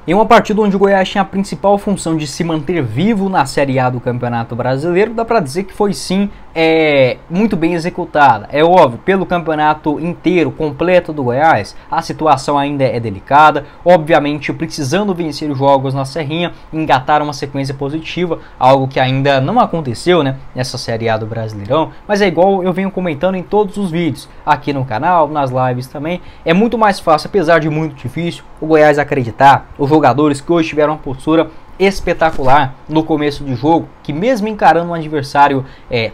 Em uma partida onde o Goiás tinha a principal função de se manter vivo na Série A do Campeonato Brasileiro, dá para dizer que foi sim muito bem executada. É óbvio, pelo campeonato inteiro, completo do Goiás, a situação ainda é delicada. Obviamente, precisando vencer os jogos na Serrinha, engatar uma sequência positiva, algo que ainda não aconteceu, né, nessa Série A do Brasileirão. Mas é igual eu venho comentando em todos os vídeos, aqui no canal, nas lives também. É muito mais fácil, apesar de muito difícil, o Goiás acreditar, os jogadores que hoje tiveram uma postura espetacular no começo de jogo, que mesmo encarando um adversário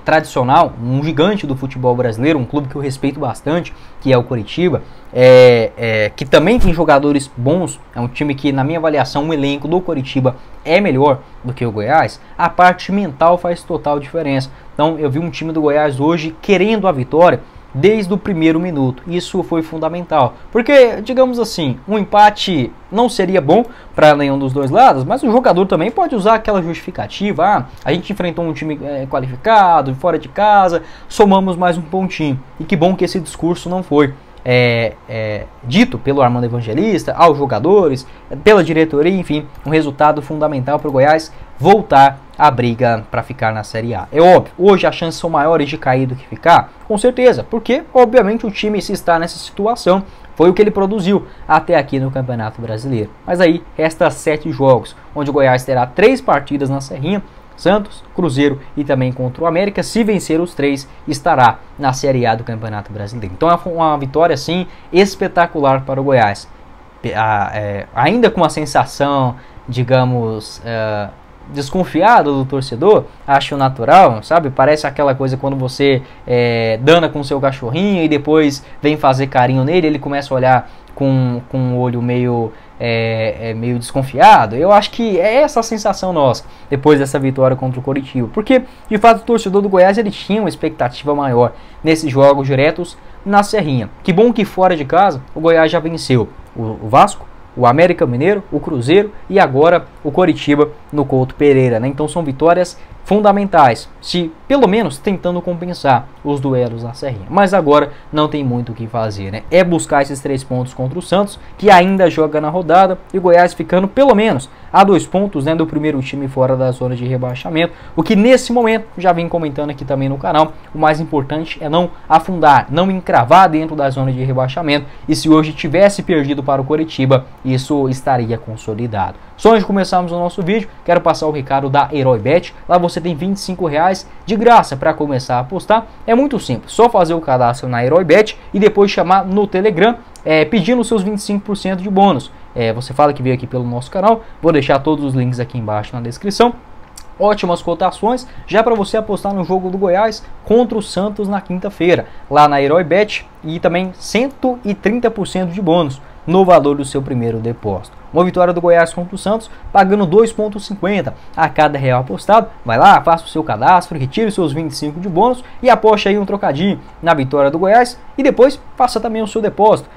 tradicional, um gigante do futebol brasileiro, um clube que eu respeito bastante, que é o Coritiba, que também tem jogadores bons, é um time que, na minha avaliação, o elenco do Coritiba é melhor do que o Goiás, a parte mental faz total diferença. Então eu vi um time do Goiás hoje querendo a vitória desde o primeiro minuto. Isso foi fundamental, porque, digamos assim, um empate não seria bom para nenhum dos dois lados, mas o jogador também pode usar aquela justificativa: a gente enfrentou um time qualificado, fora de casa, somamos mais um pontinho. E que bom que esse discurso não foi dito pelo Armando Evangelista aos jogadores, pela diretoria. Enfim, um resultado fundamental para o Goiás voltar à briga para ficar na Série A. É óbvio, hoje as chances são maiores de cair do que ficar, com certeza, porque obviamente o time, se está nessa situação, foi o que ele produziu até aqui no Campeonato Brasileiro. Mas aí resta 7 jogos, onde o Goiás terá 3 partidas na Serrinha: Santos, Cruzeiro e também contra o América. Se vencer os 3, estará na Série A do Campeonato Brasileiro. Então é uma vitória assim espetacular para o Goiás. Ainda com uma sensação, digamos, desconfiado do torcedor, acho natural, sabe? Parece aquela coisa quando você dana com seu cachorrinho e depois vem fazer carinho nele, ele começa a olhar com um olho meio desconfiado. Eu acho que é essa a sensação nossa depois dessa vitória contra o Coritiba, porque de fato o torcedor do Goiás ele tinha uma expectativa maior nesses jogos diretos na Serrinha. Que bom que fora de casa o Goiás já venceu o Vasco, o América Mineiro, o Cruzeiro e agora o Coritiba no Couto Pereira, né? Então são vitórias fundamentais, se pelo menos tentando compensar os duelos na Serrinha. Mas agora não tem muito o que fazer, né? É buscar esses 3 pontos contra o Santos, que ainda joga na rodada, e o Goiás ficando pelo menos a 2 pontos, né, do primeiro time fora da zona de rebaixamento. O que nesse momento, já vim comentando aqui também no canal, o mais importante é não afundar, não encravar dentro da zona de rebaixamento. E se hoje tivesse perdido para o Coritiba, isso estaria consolidado. Só antes de começarmos o nosso vídeo, quero passar o recado da Heróibet. Lá você tem R$25 de graça para começar a apostar. É muito simples, só fazer o cadastro na Heróibet e depois chamar no Telegram pedindo os seus 25% de bônus. Você fala que veio aqui pelo nosso canal, vou deixar todos os links aqui embaixo na descrição. Ótimas cotações já para você apostar no jogo do Goiás contra o Santos na quinta-feira, lá na Heróibet, e também 130% de bônus no valor do seu primeiro depósito. Uma vitória do Goiás contra o Santos, pagando 2,50 a cada real apostado. Vai lá, faça o seu cadastro, retire os seus 25 de bônus e aposte aí um trocadinho na vitória do Goiás. E depois faça também o seu depósito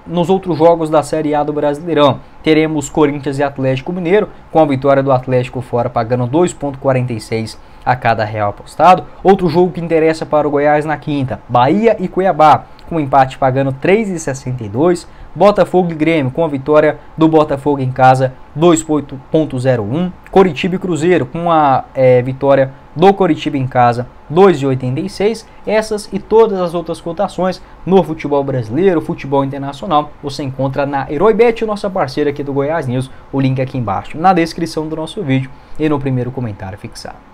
nos outros jogos da Série A do Brasileirão. Teremos Corinthians e Atlético Mineiro, com a vitória do Atlético fora, pagando 2,46 a cada real apostado. Outro jogo que interessa para o Goiás na quinta: Bahia e Cuiabá, com o empate pagando 3,62. Botafogo e Grêmio, com a vitória do Botafogo em casa, 2,01. Coritiba e Cruzeiro, com a vitória do Coritiba em casa, 2,86. Essas e todas as outras cotações no futebol brasileiro, futebol internacional, você encontra na Heróibet, nossa parceira aqui do Goiás News. O link aqui embaixo na descrição do nosso vídeo e no primeiro comentário fixado.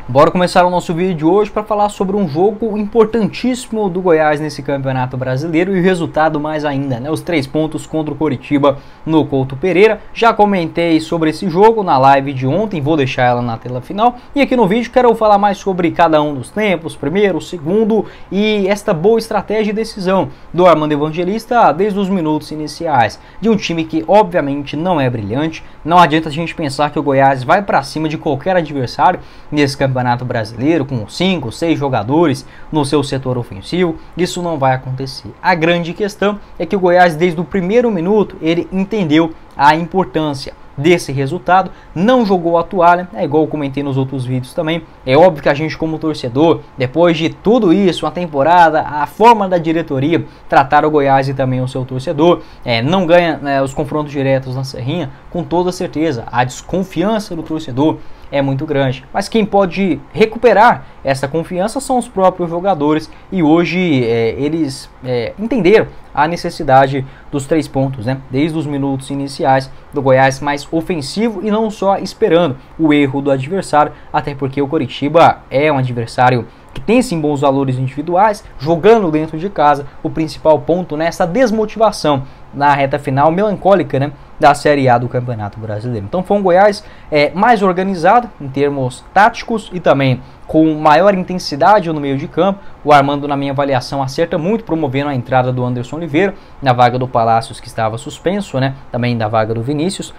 Bora começar o nosso vídeo de hoje para falar sobre um jogo importantíssimo do Goiás nesse Campeonato Brasileiro, e o resultado mais ainda, né? Os 3 pontos contra o Coritiba no Couto Pereira. Já comentei sobre esse jogo na live de ontem, vou deixar ela na tela final. E aqui no vídeo quero falar mais sobre cada um dos tempos, primeiro, segundo, e esta boa estratégia e decisão do Armando Evangelista desde os minutos iniciais, de um time que obviamente não é brilhante. Não adianta a gente pensar que o Goiás vai para cima de qualquer adversário nesse Campeonato Brasileiro com 5, 6 jogadores no seu setor ofensivo. Isso não vai acontecer. A grande questão é que o Goiás, desde o primeiro minuto, ele entendeu a importância desse resultado, não jogou a toalha, é igual eu comentei nos outros vídeos também. É óbvio que a gente, como torcedor, depois de tudo isso, a temporada, a forma da diretoria tratar o Goiás e também o seu torcedor, não ganha os confrontos diretos na Serrinha, com toda certeza, a desconfiança do torcedor é muito grande, mas quem pode recuperar essa confiança são os próprios jogadores, e hoje eles entenderam a necessidade dos 3 pontos, né? Desde os minutos iniciais do Goiás mais ofensivo e não só esperando o erro do adversário, até porque o Coritiba é um adversário que tem sim bons valores individuais, jogando dentro de casa. O principal ponto nessa desmotivação na reta final melancólica, né, da Série A do Campeonato Brasileiro. Então foi um Goiás mais organizado em termos táticos e também com maior intensidade no meio de campo. O Armando, na minha avaliação, acerta muito, promovendo a entrada do Anderson Oliveira na vaga do Palácios, que estava suspenso, né? Também da vaga do Vinícius,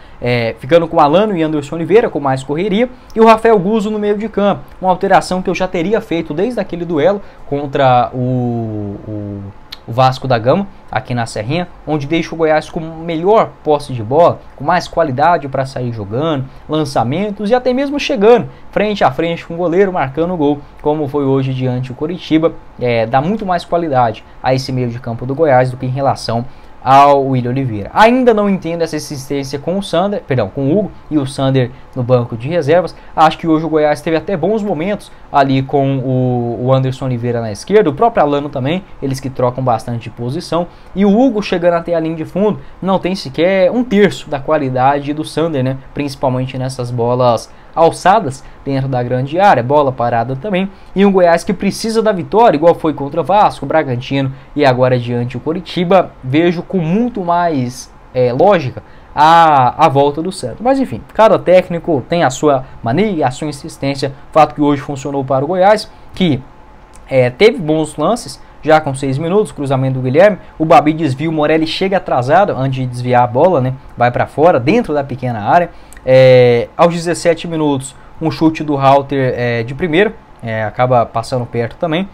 ficando com Alano e Anderson Oliveira com mais correria, e o Rafael Guzzo no meio de campo, uma alteração que eu já teria feito desde aquele duelo contra o Vasco da Gama, aqui na Serrinha, onde deixa o Goiás com melhor posse de bola, com mais qualidade para sair jogando, lançamentos e até mesmo chegando frente a frente com o goleiro, marcando o gol, como foi hoje diante do Coritiba. Dá muito mais qualidade a esse meio de campo do Goiás do que em relação ao William Oliveira. Ainda não entendo essa insistência com o Hugo e o Sander no banco de reservas. Acho que hoje o Goiás teve até bons momentos ali com o Anderson Oliveira na esquerda, o próprio Alano também, eles que trocam bastante de posição, e o Hugo chegando até a linha de fundo não tem sequer um terço da qualidade do Sander, né? Principalmente nessas bolas alçadas dentro da grande área, bola parada também, e um Goiás que precisa da vitória, igual foi contra Vasco, Bragantino e agora diante o Coritiba. Vejo com muito mais lógica a volta do Santos. Mas enfim, cada técnico tem a sua mania, a sua insistência. Fato que hoje funcionou para o Goiás, que teve bons lances, já com 6 minutos, cruzamento do Guilherme, o Babi desvia, o Morelli chega atrasado antes de desviar a bola, né? Vai para fora, dentro da pequena área. Aos 17 minutos, um chute do Halter de primeira, acaba passando perto também.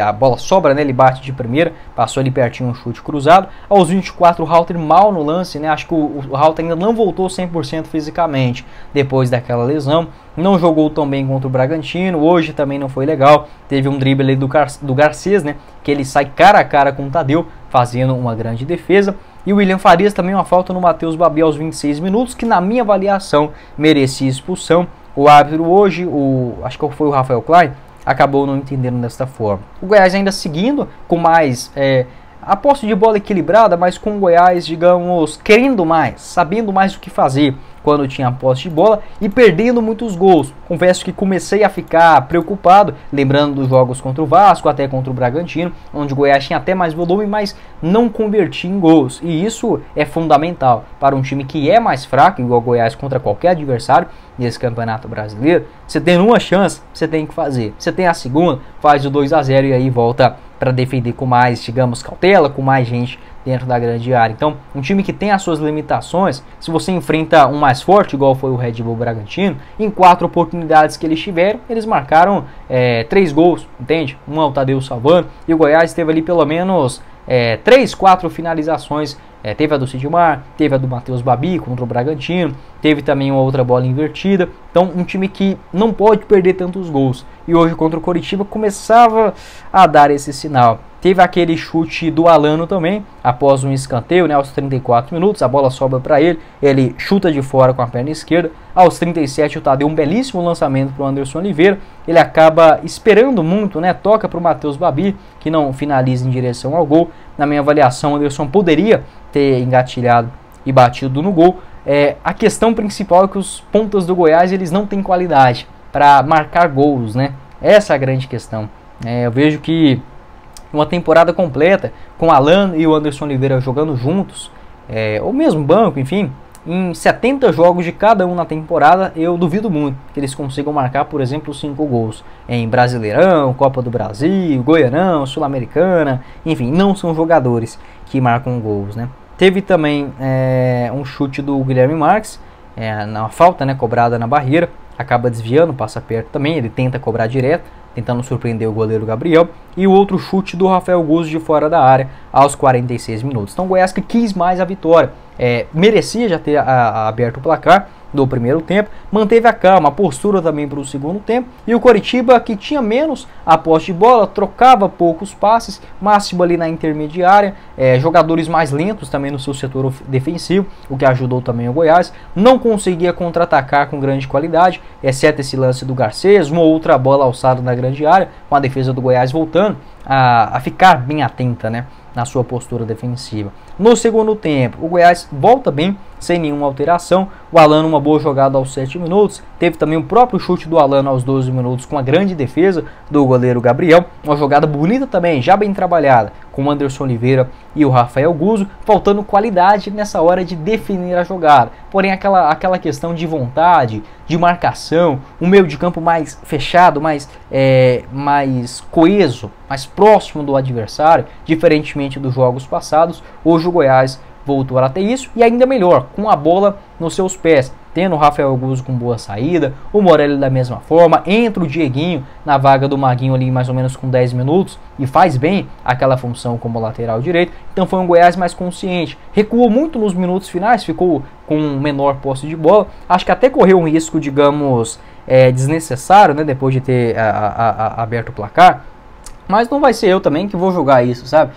A bola sobra, né? Ele bate de primeira, passou ali pertinho, um chute cruzado. Aos 24, o Halter mal no lance, né? Acho que o Halter ainda não voltou 100% fisicamente depois daquela lesão. Não jogou tão bem contra o Bragantino, hoje também não foi legal. Teve um drible ali do Garcês, né? Que ele sai cara a cara com o Tadeu, fazendo uma grande defesa. E o William Farias também, uma falta no Matheus Babi aos 26 minutos, que na minha avaliação merecia expulsão. O árbitro hoje, acho que foi o Rafael Klein, acabou não entendendo desta forma. O Goiás ainda seguindo com mais a posse de bola equilibrada, mas com o Goiás, digamos, querendo mais, sabendo mais o que fazer quando tinha a posse de bola e perdendo muitos gols. Confesso que comecei a ficar preocupado, lembrando dos jogos contra o Vasco, até contra o Bragantino, onde o Goiás tinha até mais volume, mas não convertia em gols. E isso é fundamental para um time que é mais fraco, igual o Goiás, contra qualquer adversário nesse Campeonato Brasileiro. Você tem uma chance, você tem que fazer. Você tem a segunda, faz o 2-0 e aí volta para defender com mais, digamos, cautela, com mais gente dentro da grande área. Então, um time que tem as suas limitações, se você enfrenta um mais forte, igual foi o Red Bull Bragantino, em 4 oportunidades que eles tiveram, eles marcaram 3 gols, entende? Um é o Tadeu salvando, e o Goiás teve ali pelo menos 3, 4 finalizações. Teve a do Sidmar, teve a do Matheus Babi contra o Bragantino, teve também uma outra bola invertida. Então, um time que não pode perder tantos gols. E hoje contra o Coritiba começava a dar esse sinal. Teve aquele chute do Alano também, após um escanteio, né, aos 34 minutos, a bola sobra para ele, ele chuta de fora com a perna esquerda. Aos 37 o Tadeu, um belíssimo lançamento para o Anderson Oliveira, ele acaba esperando muito, né, toca para o Matheus Babi, que não finaliza em direção ao gol. Na minha avaliação, o Anderson poderia ter engatilhado e batido no gol. A questão principal é que os pontas do Goiás, eles não têm qualidade para marcar gols, né? Essa é a grande questão. Eu vejo que uma temporada completa com Alan e o Anderson Oliveira jogando juntos, ou mesmo banco, enfim, em 70 jogos de cada um na temporada, eu duvido muito que eles consigam marcar, por exemplo, 5 gols em Brasileirão, Copa do Brasil, Goianão, Sul-Americana, enfim, não são jogadores que marcam gols, né? Teve também um chute do Guilherme Marques, na falta, né, cobrada na barreira, acaba desviando, passa perto também, ele tenta cobrar direto, tentando surpreender o goleiro Gabriel, e o outro chute do Rafael Guzzo de fora da área aos 46 minutos. Então o Goiás que quis mais a vitória, merecia já ter aberto o placar do primeiro tempo, manteve a calma, a postura também para o segundo tempo, e o Coritiba, que tinha menos a posse de bola, trocava poucos passes, máximo ali na intermediária, jogadores mais lentos também no seu setor defensivo, o que ajudou também o Goiás, não conseguia contra-atacar com grande qualidade, exceto esse lance do Garcês, uma outra bola alçada na grande área, com a defesa do Goiás voltando a ficar bem atenta, né, na sua postura defensiva. No segundo tempo, o Goiás volta bem, sem nenhuma alteração. O Alano, uma boa jogada aos 7 minutos. Teve também o próprio chute do Alano aos 12 minutos, com a grande defesa do goleiro Gabriel. Uma jogada bonita também, já bem trabalhada, com o Anderson Oliveira e o Rafael Guzzo, faltando qualidade nessa hora de definir a jogada. Porém, aquela questão de vontade, de marcação, um meio de campo mais fechado, mais coeso, mais próximo do adversário, diferentemente dos jogos passados. Hoje o Goiás voltou a ter isso, e ainda melhor, com a bola nos seus pés, tendo o Rafael Guzzo com boa saída, o Morelli da mesma forma, entra o Dieguinho na vaga do Maguinho ali mais ou menos com 10 minutos, e faz bem aquela função como lateral direito. Então foi um Goiás mais consciente, recuou muito nos minutos finais, ficou com menor posse de bola, acho que até correu um risco, digamos, desnecessário, né, depois de ter aberto o placar, mas não vai ser eu também que vou julgar isso, sabe?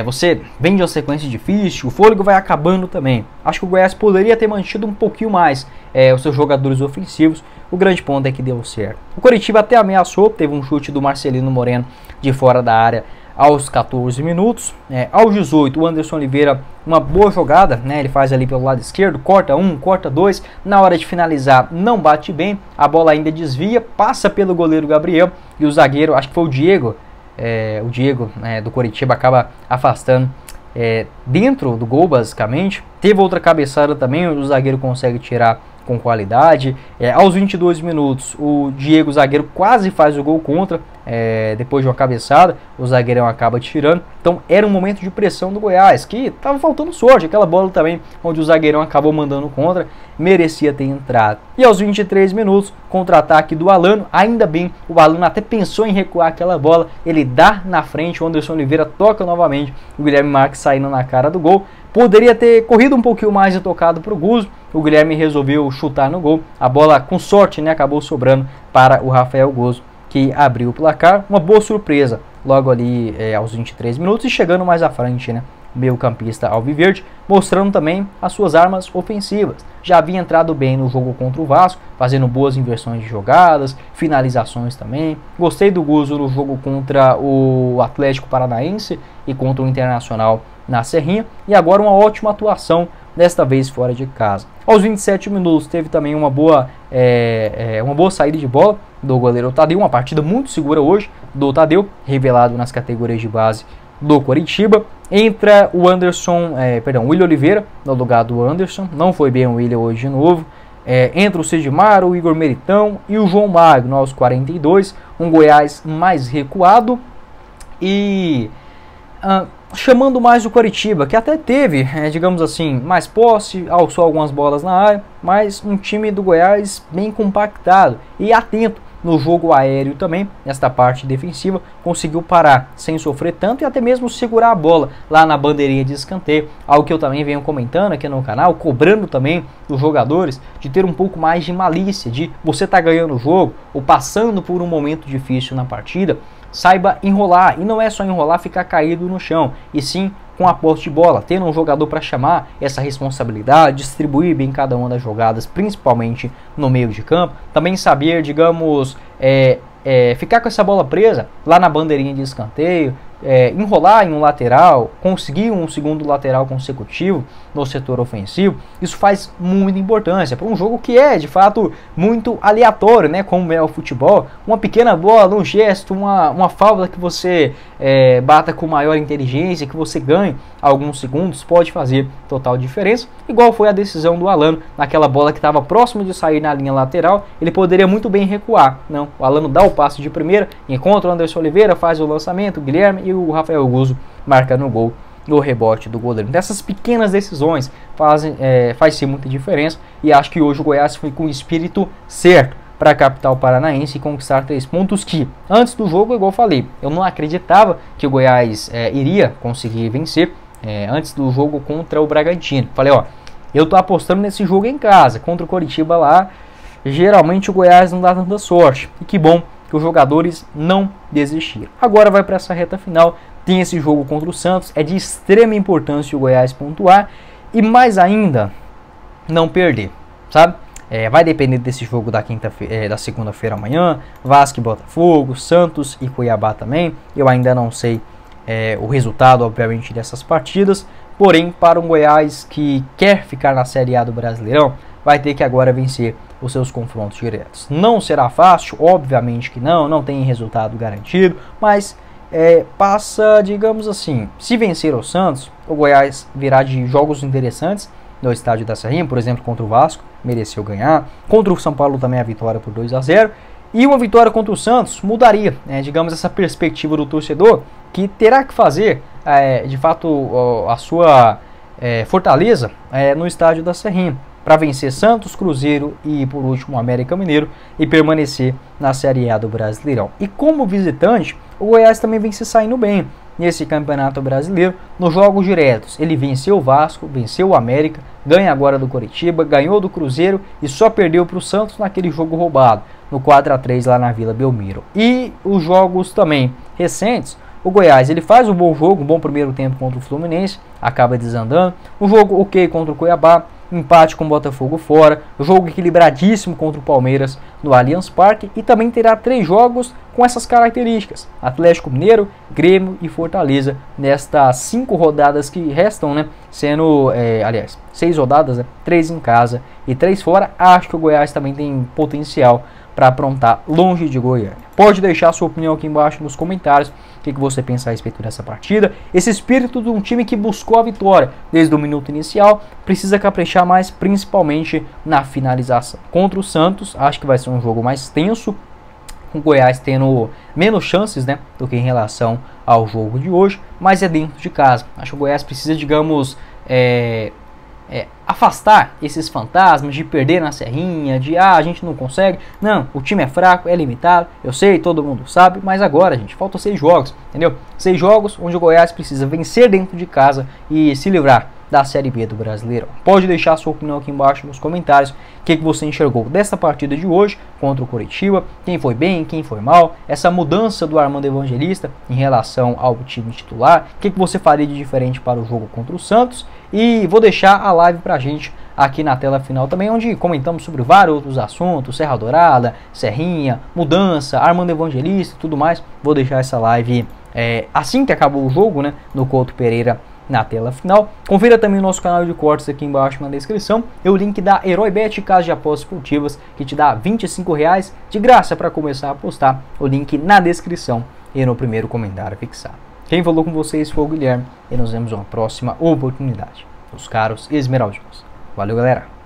Você vem de uma sequência difícil, o fôlego vai acabando também. Acho que o Goiás poderia ter mantido um pouquinho mais os seus jogadores ofensivos. O grande ponto é que deu certo. O Coritiba até ameaçou, teve um chute do Marcelino Moreno de fora da área aos 14 minutos. Aos 18, o Anderson Oliveira, uma boa jogada, né? Ele faz ali pelo lado esquerdo, corta um, corta dois. Na hora de finalizar, não bate bem, a bola ainda desvia, passa pelo goleiro Gabriel e o zagueiro, acho que foi o Diego, do Coritiba, acaba afastando dentro do gol, basicamente. Teve outra cabeçada também, o zagueiro consegue tirar com qualidade. Aos 22 minutos, o Diego, zagueiro, quase faz o gol contra, depois de uma cabeçada, o zagueirão acaba tirando. Então era um momento de pressão do Goiás, que estava faltando sorte, aquela bola também, onde o zagueirão acabou mandando contra, merecia ter entrado. E aos 23 minutos, contra-ataque do Alano, ainda bem, o Alano até pensou em recuar aquela bola, ele dá na frente, o Anderson Oliveira toca novamente, o Guilherme Marques saindo na cara do gol. Poderia ter corrido um pouquinho mais e tocado para o Guzzo, o Guilherme resolveu chutar no gol, a bola com sorte, né, acabou sobrando para o Rafael Guzzo, que abriu o placar. Uma boa surpresa logo ali aos 23 minutos e chegando mais à frente, né, meio campista alviverde, mostrando também as suas armas ofensivas. Já havia entrado bem no jogo contra o Vasco, fazendo boas inversões de jogadas, finalizações também. Gostei do Guzzo no jogo contra o Atlético Paranaense e contra o Internacional na Serrinha, e agora uma ótima atuação, desta vez fora de casa. Aos 27 minutos teve também uma boa saída de bola do goleiro Tadeu, uma partida muito segura hoje do Tadeu, revelado nas categorias de base do Coritiba. Entra o William Oliveira no lugar do Anderson, não foi bem o William hoje de novo. Entra o Cedimar, o Igor Meritão e o João Magno aos 42, um Goiás mais recuado e chamando mais o Coritiba, que até teve, digamos assim, mais posse, alçou algumas bolas na área, mas um time do Goiás bem compactado e atento no jogo aéreo também, nesta parte defensiva, conseguiu parar sem sofrer tanto e até mesmo segurar a bola lá na bandeirinha de escanteio, algo que eu também venho comentando aqui no canal, cobrando também dos jogadores de ter um pouco mais de malícia, de você estar ganhando o jogo ou passando por um momento difícil na partida, saiba enrolar, e não é só enrolar, ficar caído no chão, e sim com a posse de bola, tendo um jogador para chamar essa responsabilidade, distribuir bem cada uma das jogadas, principalmente no meio de campo, também saber, digamos, ficar com essa bola presa lá na bandeirinha de escanteio, enrolar em um lateral, conseguir um segundo lateral consecutivo no setor ofensivo. Isso faz muita importância para um jogo que é de fato muito aleatório, né, como é o futebol. Uma pequena bola, um gesto, uma falta que você bata com maior inteligência, que você ganhe alguns segundos, pode fazer total diferença, igual foi a decisão do Alano naquela bola que estava próximo de sair na linha lateral. Ele poderia muito bem recuar, não, o Alano dá o passe de primeira, encontra o Anderson Oliveira, faz o lançamento, o Guilherme e o Rafael Guzzo marca no gol, no rebote do goleiro. Então, essas pequenas decisões fazem sim muita diferença, e acho que hoje o Goiás foi com o espírito certo para a capital paranaense e conquistar 3 pontos que, antes do jogo, igual eu falei, eu não acreditava que o Goiás iria conseguir vencer. antes do jogo contra o Bragantino. Falei, ó, eu tô apostando nesse jogo em casa, contra o Coritiba lá. Geralmente o Goiás não dá tanta sorte. E que bom que os jogadores não desistiram. Agora vai para essa reta final, tem esse jogo contra o Santos, é de extrema importância o Goiás pontuar e mais ainda não perder, sabe? Vai depender desse jogo da segunda-feira amanhã, Vasco e Botafogo, Santos e Cuiabá também. Eu ainda não sei o resultado, obviamente, dessas partidas, porém para um Goiás que quer ficar na Série A do Brasileirão, vai ter que agora vencer os seus confrontos diretos. Não será fácil, obviamente que não tem resultado garantido, mas passa, digamos assim, se vencer o Santos, o Goiás virá de jogos interessantes no estádio da Serrinha, por exemplo, contra o Vasco, mereceu ganhar, contra o São Paulo também a vitória por 2-0, e uma vitória contra o Santos mudaria, digamos, essa perspectiva do torcedor, que terá que fazer, de fato, a sua fortaleza no estádio da Serrinha, para vencer Santos, Cruzeiro e, por último, América Mineiro e permanecer na Série A do Brasileirão. E como visitante, o Goiás também vem se saindo bem nesse Campeonato Brasileiro nos jogos diretos. Ele venceu o Vasco, venceu o América, ganha agora do Coritiba, ganhou do Cruzeiro e só perdeu para o Santos naquele jogo roubado, no 4-3 lá na Vila Belmiro. E os jogos também recentes, o Goiás ele faz um bom jogo, um bom primeiro tempo contra o Fluminense, acaba desandando. Um jogo ok contra o Cuiabá, empate com o Botafogo fora, jogo equilibradíssimo contra o Palmeiras no Allianz Parque e também terá 3 jogos com essas características: Atlético Mineiro, Grêmio e Fortaleza nestas 5 rodadas que restam, sendo, 6 rodadas, 3 em casa e 3 fora. Acho que o Goiás também tem potencial para aprontar longe de Goiânia. Pode deixar sua opinião aqui embaixo nos comentários. O que você pensa a respeito dessa partida? Esse espírito de um time que buscou a vitória desde o minuto inicial precisa caprichar mais, principalmente na finalização. Contra o Santos, acho que vai ser um jogo mais tenso, com o Goiás tendo menos chances do que em relação ao jogo de hoje, mas é dentro de casa. Acho que o Goiás precisa, digamos, afastar esses fantasmas de perder na Serrinha, de a gente não consegue. Não, o time é fraco, é limitado, eu sei, todo mundo sabe, mas agora, gente, faltam 6 jogos, entendeu? 6 jogos onde o Goiás precisa vencer dentro de casa e se livrar da Série B do Brasileirão. Pode deixar sua opinião aqui embaixo nos comentários. O que você enxergou desta partida de hoje contra o Coritiba? Quem foi bem, quem foi mal? Essa mudança do Armando Evangelista em relação ao time titular? O que você faria de diferente para o jogo contra o Santos? E vou deixar a live pra gente aqui na tela final também, onde comentamos sobre vários outros assuntos: Serra Dourada, Serrinha, mudança, Armando Evangelista e tudo mais. Vou deixar essa live assim que acabou o jogo, no Couto Pereira, na tela final. Confira também o nosso canal de cortes aqui embaixo na descrição e o link da Herói Bet, casa de apostas esportivas, que te dá R$25 de graça para começar a apostar. O link na descrição e no primeiro comentário fixado. Quem falou com vocês foi o Guilherme e nos vemos em uma próxima oportunidade. Os caros esmeraldinos. Valeu, galera!